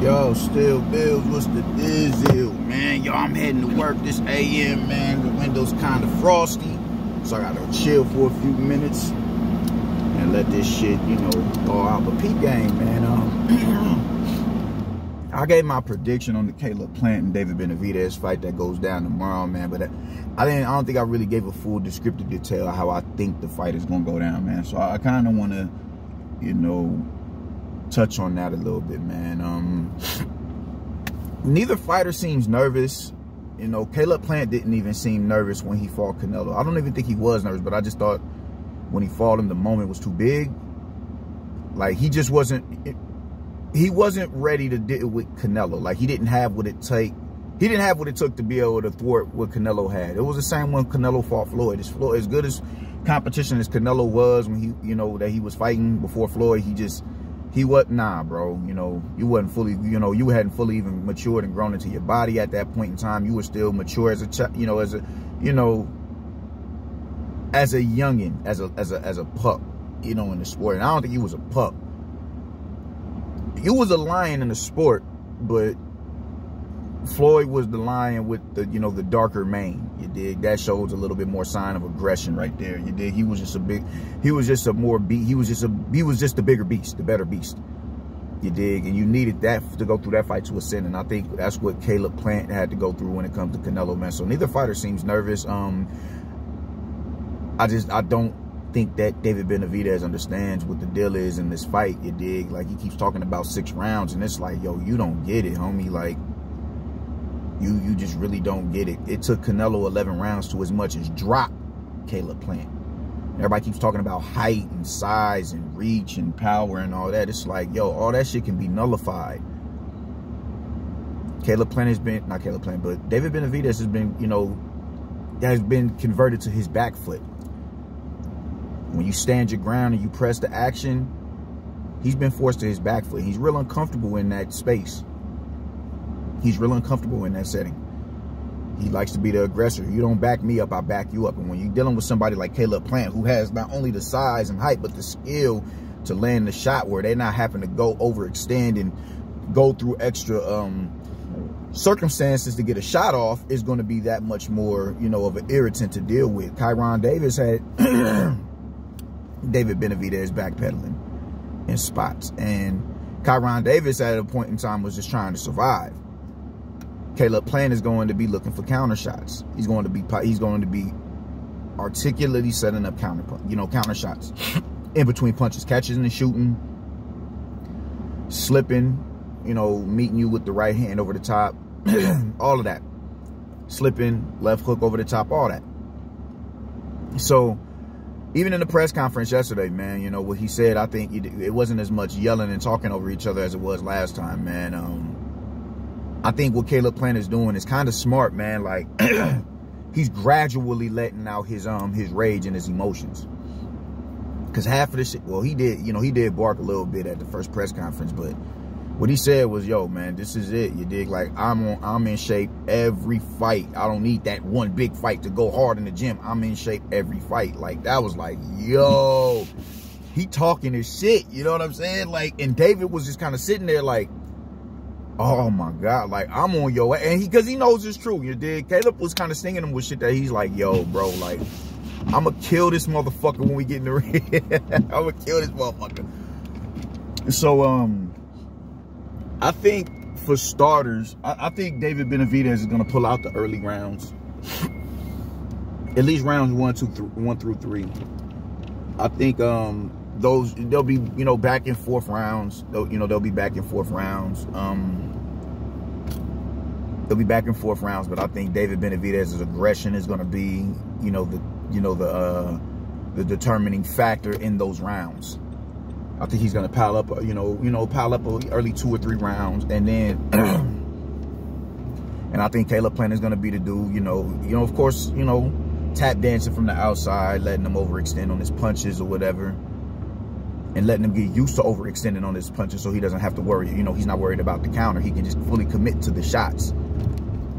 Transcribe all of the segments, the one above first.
Yo, still Bills, what's the deal, man? Yo, I'm heading to work this AM, man. The window's kind of frosty, so I gotta chill for a few minutes and let this shit, you know, go out. But peep game, man. I gave my prediction on the Caleb Plant and David Benavidez fight that goes down tomorrow, man. But I don't think I really gave a full descriptive detail of how I think the fight is gonna go down, man. So I kind of want to, you know, touch on that a little bit, man. Neither fighter seems nervous. You know, Caleb Plant didn't even seem nervous when he fought Canelo. I don't even think he was nervous, but I just thought when he fought him, the moment was too big. Like, he just wasn't, he wasn't ready to deal with Canelo. Like, he didn't have what it took. He didn't have what it took to be able to thwart what Canelo had. It was the same when Canelo fought Floyd. As good as competition as Canelo was when he, you know, that he was fighting before Floyd, he wasn't, nah, bro. You know, you wasn't fully, you know, you hadn't fully even matured and grown into your body at that point in time. You were still mature as a child, you know, as a youngin, as a pup, you know, in the sport. And I don't think he was a pup. You was a lion in the sport, but Floyd was the lion with the, you know, the darker mane. You dig? That shows a little bit more sign of aggression right there. You dig? He was just a bigger beast, the better beast. You dig? And you needed that to go through that fight to ascend. And I think that's what Caleb Plant had to go through when it comes to Canelo, man. So neither fighter seems nervous. I don't think that David Benavidez understands what the deal is in this fight. You dig? Like, he keeps talking about 6 rounds, and it's like, yo, you don't get it, homie. Like, you just really don't get it. It took Canelo 11 rounds to as much as drop Caleb Plant. Everybody keeps talking about height and size and reach and power and all that. It's like, yo, all that shit can be nullified. Caleb Plant has been, not Caleb Plant, but David Benavidez has been, you know, has been converted to his back foot. When you stand your ground and you press the action, he's been forced to his back foot. He's real uncomfortable in that space. He's real uncomfortable in that setting. He likes to be the aggressor. You don't back me up, I back you up. And when you're dealing with somebody like Caleb Plant, who has not only the size and height, but the skill to land the shot where they're not having to go overextend and go through extra circumstances to get a shot off, is going to be that much more, you know, of an irritant to deal with. Kyron Davis had David Benavidez backpedaling in spots. And Kyron Davis at a point in time was just trying to survive. Caleb Plant is going to be looking for counter shots. He's going to be articulately setting up counter shots in between punches, catching and shooting, slipping, you know, meeting you with the right hand over the top, all of that, slipping, left hook over the top, all that. So even in the press conference yesterday, man, you know, what he said, I think it wasn't as much yelling and talking over each other as it was last time, man. I think what Caleb Plant is doing is kind of smart, man. Like, he's gradually letting out his rage and his emotions. Because half of the shit, well, he did bark a little bit at the first press conference, but what he said was, yo, man, this is it. You dig? Like, I'm in shape every fight. I don't need that one big fight to go hard in the gym. I'm in shape every fight. Like, that was like, yo, he talking his shit. You know what I'm saying? Like, and David was just kind of sitting there like, oh my God, like, I'm on your ass. And because he knows it's true, you dig? Caleb was kind of stinging him with shit that he's like, yo, bro, like, I'm going to kill this motherfucker when we get in the ring. I'm going to kill this motherfucker. So, I think for starters, I think David Benavidez is going to pull out the early rounds. At least rounds 1 through 3. I think they'll be, you know, back and forth rounds. They'll be back and forth rounds. They'll be back and forth rounds, but I think David Benavidez's aggression is going to be, the determining factor in those rounds. I think he's going to pile up, pile up early 2 or 3 rounds, and then, and I think Caleb Plant is going to be the dude, of course, tap dancing from the outside, letting him overextend on his punches or whatever, and letting him get used to overextending on his punches so he doesn't have to worry. He's not worried about the counter. He can just fully commit to the shots.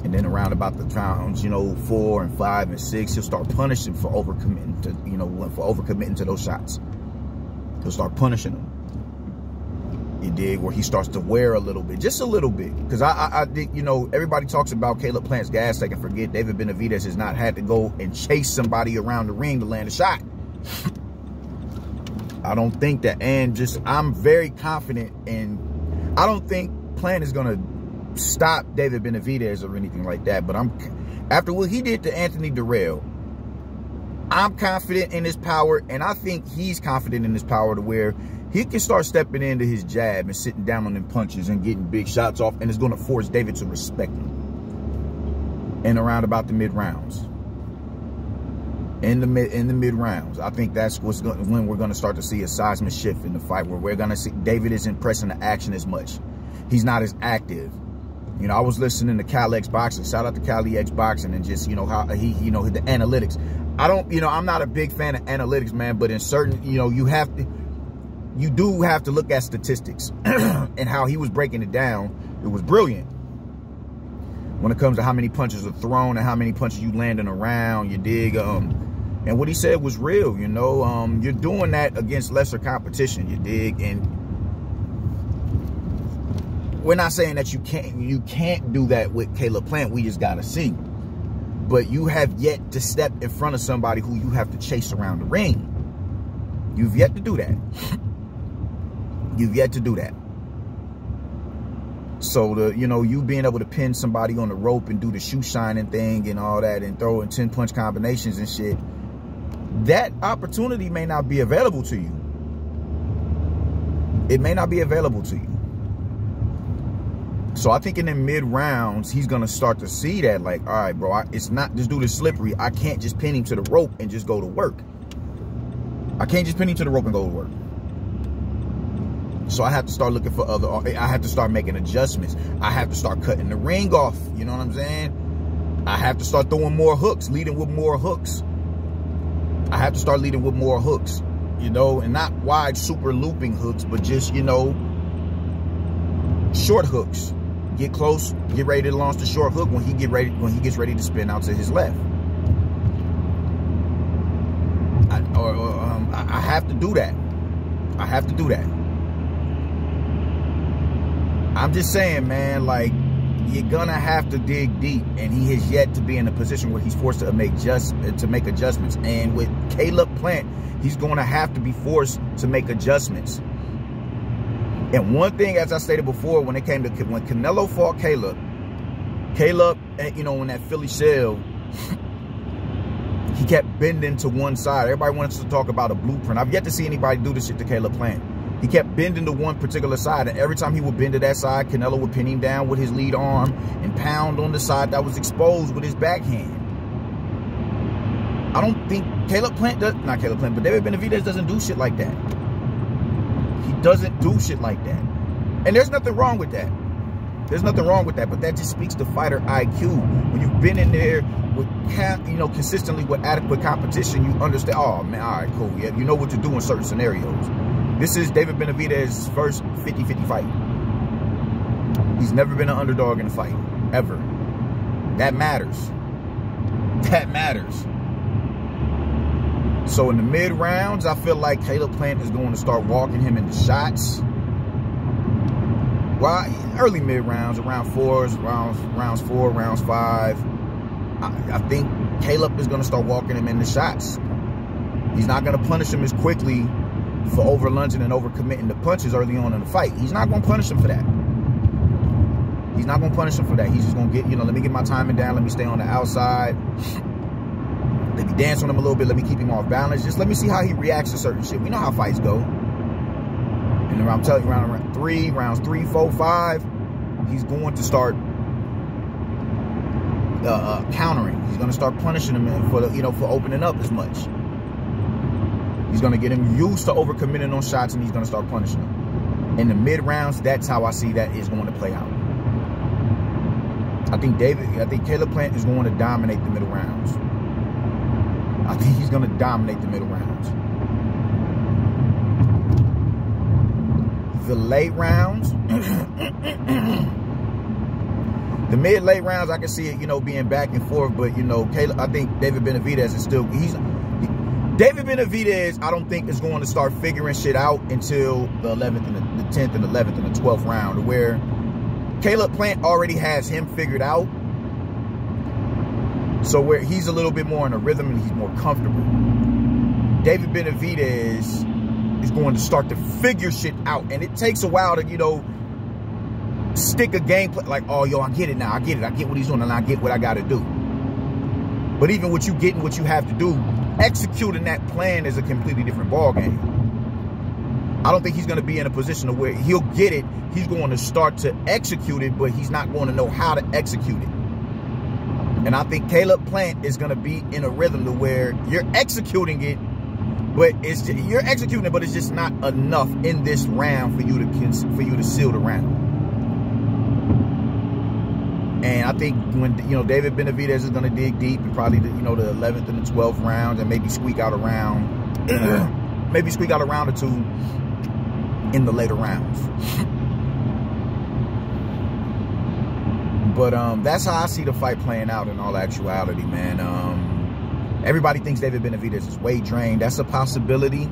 And then around about the rounds, 4 and 5 and 6, he'll start punishing for overcommitting to, those shots. He'll start punishing them. You dig? Where he starts to wear a little bit, just a little bit. Because I think, you know, everybody talks about Caleb Plant's gas tank and forget David Benavidez has not had to go and chase somebody around the ring to land a shot. I don't think that. And just, I'm very confident, and I don't think Plant is going to stop David Benavidez or anything like that. But after what he did to Anthony Durrell, I'm confident in his power, and I think he's confident in his power to where he can start stepping into his jab and sitting down on them punches and getting big shots off, and it's going to force David to respect him. And around about the mid rounds, in the mid rounds, I think that's when we're going to start to see a seismic shift in the fight, where we're going to see David isn't pressing the action as much. He's not as active. You know, I was listening to Cal X Boxing. Shout out to Cali X Boxing, and just, you know, how he, you know, the analytics. I don't, you know, I'm not a big fan of analytics, man, but in certain, you know, you do have to look at statistics. And how he was breaking it down, it was brilliant. When it comes to how many punches are thrown and how many punches you landing around, you dig? And what he said was real, you know. You're doing that against lesser competition, you dig? And we're not saying that you can't do that with Caleb Plant. We just gotta see. But you have yet to step in front of somebody who you have to chase around the ring. You've yet to do that. You've yet to do that. So, you know, you being able to pin somebody on the rope and do the shoe shining thing and all that and throw in 10-punch combinations and shit, that opportunity may not be available to you. It may not be available to you. So I think in the mid-rounds, he's going to start to see that, like, all right, bro, it's not, this dude is slippery. I can't just pin him to the rope and just go to work. I can't just pin him to the rope and go to work. So I have to start looking for I have to start making adjustments. I have to start cutting the ring off. You know what I'm saying? I have to start throwing more hooks, leading with more hooks. I have to start leading with more hooks, you know, and not wide super looping hooks, but just, you know, short hooks. Get close, get ready to launch the short hook when he gets ready to spin out to his left. I have to do that. I have to do that. I'm just saying, man, like, you're gonna have to dig deep, and he has yet to be in a position where he's forced to make adjustments. And with Caleb Plant, he's gonna have to be forced to make adjustments. And one thing, as I stated before, when Canelo fought Caleb, you know, in that Philly shell, he kept bending to one side. Everybody wants to talk about a blueprint. I've yet to see anybody do this shit to Caleb Plant. He kept bending to one particular side, and every time he would bend to that side, Canelo would pin him down with his lead arm and pound on the side that was exposed with his backhand. I don't think Caleb Plant does, not Caleb Plant, but David Benavidez doesn't do shit like that. He doesn't do shit like that. And there's nothing wrong with that. There's nothing wrong with that, but that just speaks to fighter IQ. When you've been in there with, you know, consistently with adequate competition, you understand, oh man, all right, cool. Yeah, you know what to do in certain scenarios. This is David Benavidez's first 50-50 fight. He's never been an underdog in a fight, ever. That matters. That matters. So in the mid-rounds, I feel like Caleb Plant is going to start walking him into shots. Well, early mid-rounds, rounds 4, rounds 5. I think Caleb is going to start walking him into shots. He's not going to punish him as quickly for over-lunging and over-committing the punches early on in the fight. He's not going to punish him for that. He's not going to punish him for that. He's just going to get, you know, let me get my timing down. Let me stay on the outside. Let me dance on him a little bit. Let me keep him off balance. Just let me see how he reacts to certain shit. We know how fights go. And I'm telling you, rounds 3, 4, 5, he's going to start countering. He's going to start punishing him for, you know, for opening up as much. He's going to get him used to overcommitting on shots, and he's going to start punishing him. In the mid-rounds, that's how I see that is going to play out. I think Caleb Plant is going to dominate the middle rounds. I think he's going to dominate the middle rounds. The late rounds, the mid-late rounds, I can see it, you know, being back and forth. But, you know, I think David Benavidez is still, David Benavidez, I don't think is going to start figuring shit out until the 11th and the 10th and 11th and the 12th round, where Caleb Plant already has him figured out. So where he's a little bit more in a rhythm and he's more comfortable. David Benavidez is going to start to figure shit out. And it takes a while to, you know, stick a game plan like, oh, yo, I get it now. I get it. I get what he's doing and I get what I got to do. But even with you getting what you have to do, executing that plan is a completely different ball game. I don't think he's going to be in a position of where he'll get it. He's going to start to execute it, but he's not going to know how to execute it. And I think Caleb Plant is going to be in a rhythm to where you're executing it, but you're executing it, but it's just not enough in this round for you to seal the round. And I think when, you know, David Benavidez is going to dig deep and probably, you know, the 11th and the 12th rounds and maybe squeak out a round, maybe squeak out a round or two in the later rounds. But that's how I see the fight playing out in all actuality, man. Everybody thinks David Benavidez is weight drained. That's a possibility.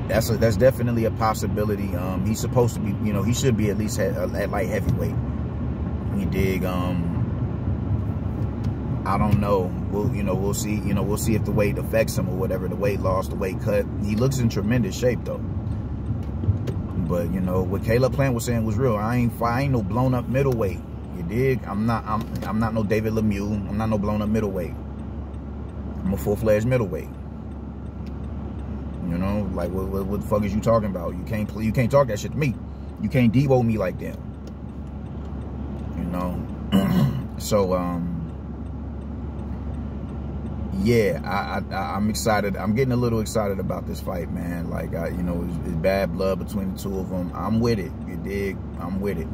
That's definitely a possibility. He's supposed to be, you know, he should be at least at light heavyweight. You dig? I don't know. We'll see. You know, we'll see if the weight affects him or whatever. The weight loss, the weight cut. He looks in tremendous shape though. But you know what Caleb Plant was saying was real. I ain't no blown up middleweight. You dig? I'm not no David Lemieux. I'm not no blown up middleweight. I'm a full-fledged middleweight. You know, like what the fuck is you talking about? You can't talk that shit to me. You can't Devo me like that. You know. So yeah, I'm excited. I'm getting a little excited about this fight, man. Like, you know, it's bad blood between the two of them. I'm with it. You dig? I'm with it.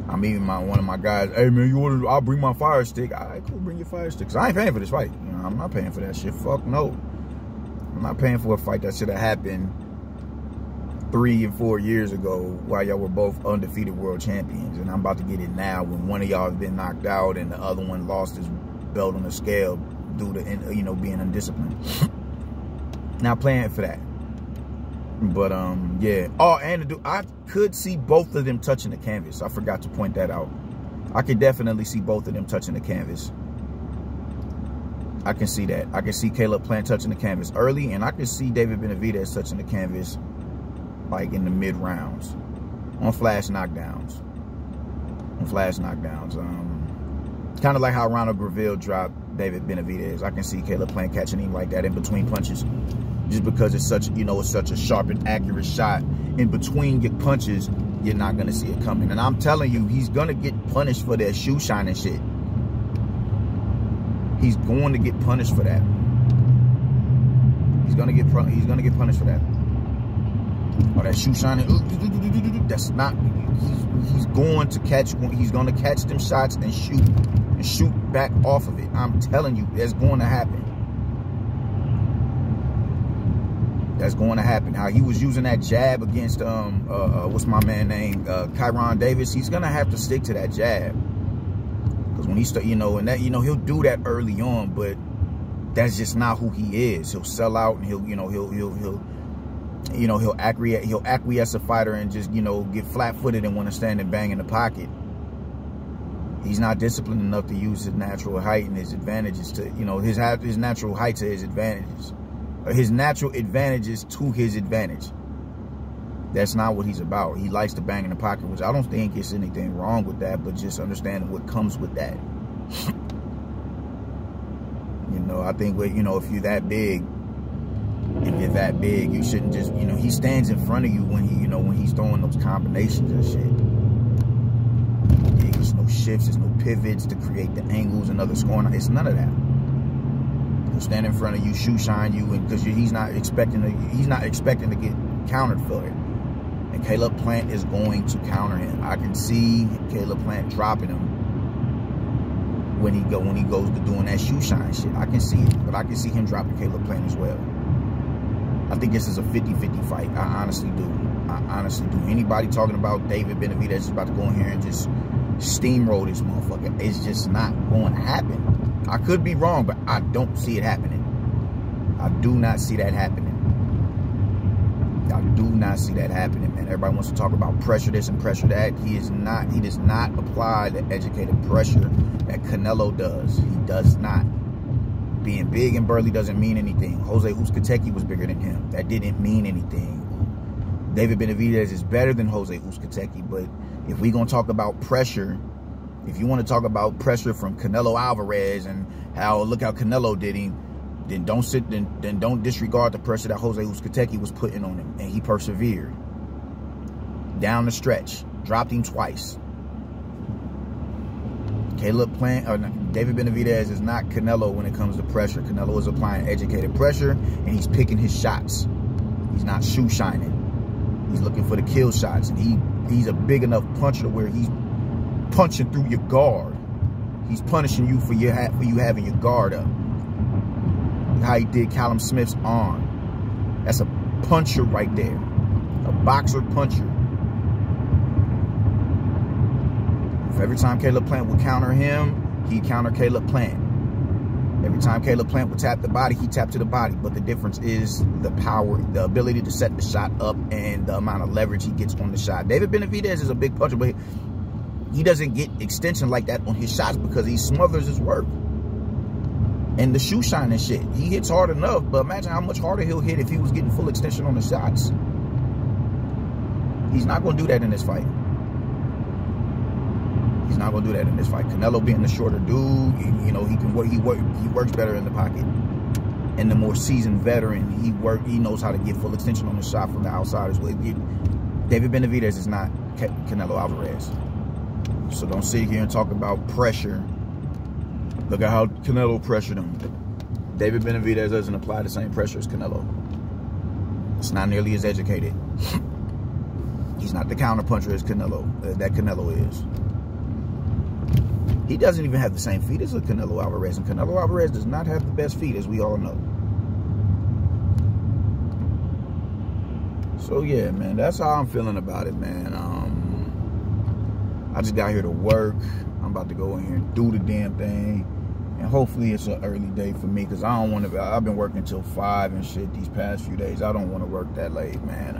I'm even one of my guys. Hey, man, I'll bring my fire stick. All right, cool. Bring your fire stick. Cause I ain't paying for this fight. You know, I'm not paying for that shit. Fuck no. I'm not paying for a fight that should have happened 3 and 4 years ago while y'all were both undefeated world champions. And I'm about to get it now when one of y'all has been knocked out and the other one lost his belt on the scale due to, you know, being undisciplined. Not playing for that. But yeah. Oh, and I could see both of them touching the canvas. I forgot to point that out. I could definitely see both of them touching the canvas. I can see that. I can see Caleb Plant touching the canvas early, and I can see David Benavidez touching the canvas like in the mid rounds on flash knockdowns. Kind of like how Ronald Graville dropped David Benavidez. I can see Caleb Plant catching him like that in between punches, just because it's such, you know, it's such a sharp and accurate shot. In between your punches, you're not gonna see it coming. And I'm telling you, he's gonna get punished for that shoe shining shit. He's going to get punished for that. He's gonna get punished for that. Or that shoe shining. That's not. He's going to catch. He's going to catch them shots and shoot back off of it. I'm telling you, that's going to happen. That's going to happen. How he was using that jab against what's my man name, Kyron Davis. He's gonna have to stick to that jab, because when he start, you know, and that, you know, he'll do that early on, but that's just not who he is. He'll sell out and he'll acquiesce a fighter and just, you know, get flat-footed and want to stand and bang in the pocket. He's not disciplined enough to use his natural height and his advantages to, you know, his natural height to his advantages. His natural advantages to his advantage. That's not what he's about. He likes to bang in the pocket, which I don't think there's anything wrong with that, but just understanding what comes with that. You know, I think, you know, if you're that big, you shouldn't just, you know, he stands in front of you when he, you know, when he's throwing those combinations and shit. There's no shifts, there's no pivots to create the angles and other scoring. It's none of that. He'll stand in front of you, shoe shine you, and because he's not expecting to get countered for it. And Caleb Plant is going to counter him. I can see Caleb Plant dropping him when he goes to doing that shoe shine shit. I can see it, but I can see him dropping Caleb Plant as well. I think this is a 50-50 fight. I honestly do. Anybody talking about David Benavidez is about to go in here and just steamroll this motherfucker, it's just not going to happen. I could be wrong, but I don't see it happening. I do not see that happening. I do not see that happening, man. Everybody wants to talk about pressure this and pressure that. He does not apply the educated pressure that Canelo does. He does not. Being big and burly doesn't mean anything. Jose Uzcategui was bigger than him. That didn't mean anything. David Benavidez is better than Jose Uzcategui, but if we're going to talk about pressure, if you want to talk about pressure from Canelo Alvarez and look how Canelo did him, then don't disregard the pressure that Jose Uzcategui was putting on him, and he persevered down the stretch, dropped him twice. David Benavidez is not Canelo when it comes to pressure. Canelo is applying educated pressure, and he's picking his shots. He's not shoe shining. He's looking for the kill shots, and he's a big enough puncher where he's punching through your guard. He's punishing you for you having your guard up. How he did Callum Smith's arm. That's a puncher right there. A boxer puncher. If every time Caleb Plant would counter him, he'd counter Caleb Plant. Every time Caleb Plant would tap the body, he tapped to the body. But the difference is the power, the ability to set the shot up, and the amount of leverage he gets on the shot. David Benavidez is a big puncher, but he doesn't get extension like that on his shots because he smothers his work. And the shoe shining shit. He hits hard enough, but imagine how much harder he'll hit if he was getting full extension on the shots. He's not going to do that in this fight. He's not going to do that in this fight. Canelo being the shorter dude, you know, he works better in the pocket. And the more seasoned veteran, he knows how to get full extension on the shot from the outside as well. David Benavidez is not Canelo Alvarez. So don't sit here and talk about pressure. Look at how Canelo pressured him. David Benavidez doesn't apply the same pressure as Canelo. It's not nearly as educated. He's not the counterpuncher as Canelo, that Canelo is. He doesn't even have the same feet as Canelo Alvarez, and Canelo Alvarez does not have the best feet, as we all know. So yeah, man, that's how I'm feeling about it, man. I just got here to work. I'm about to go in here and do the damn thing. And hopefully it's an early day for me, because I don't want to. I've been working till 5 and shit these past few days. I don't want to work that late, man.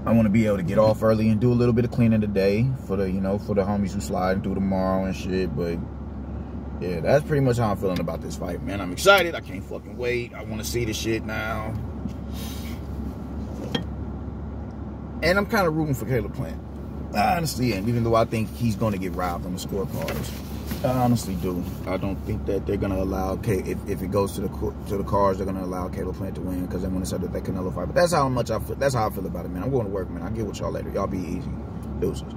I want to be able to get off early and do a little bit of cleaning today for the, for the homies who slide through tomorrow and shit. But yeah, that's pretty much how I'm feeling about this fight, man. I'm excited. I can't fucking wait. I want to see the shit now. And I'm kind of rooting for Caleb Plant. I honestly am, even though I think he's going to get robbed on the scorecards. I honestly do. I don't think that they're going to allow, if it goes to the cards, they're going to allow Caleb Plant to win, because they want to set up that Canelo fight. But that's how I feel about it, man. I'm going to work, man. I'll get with y'all later. Y'all be easy. Deuces.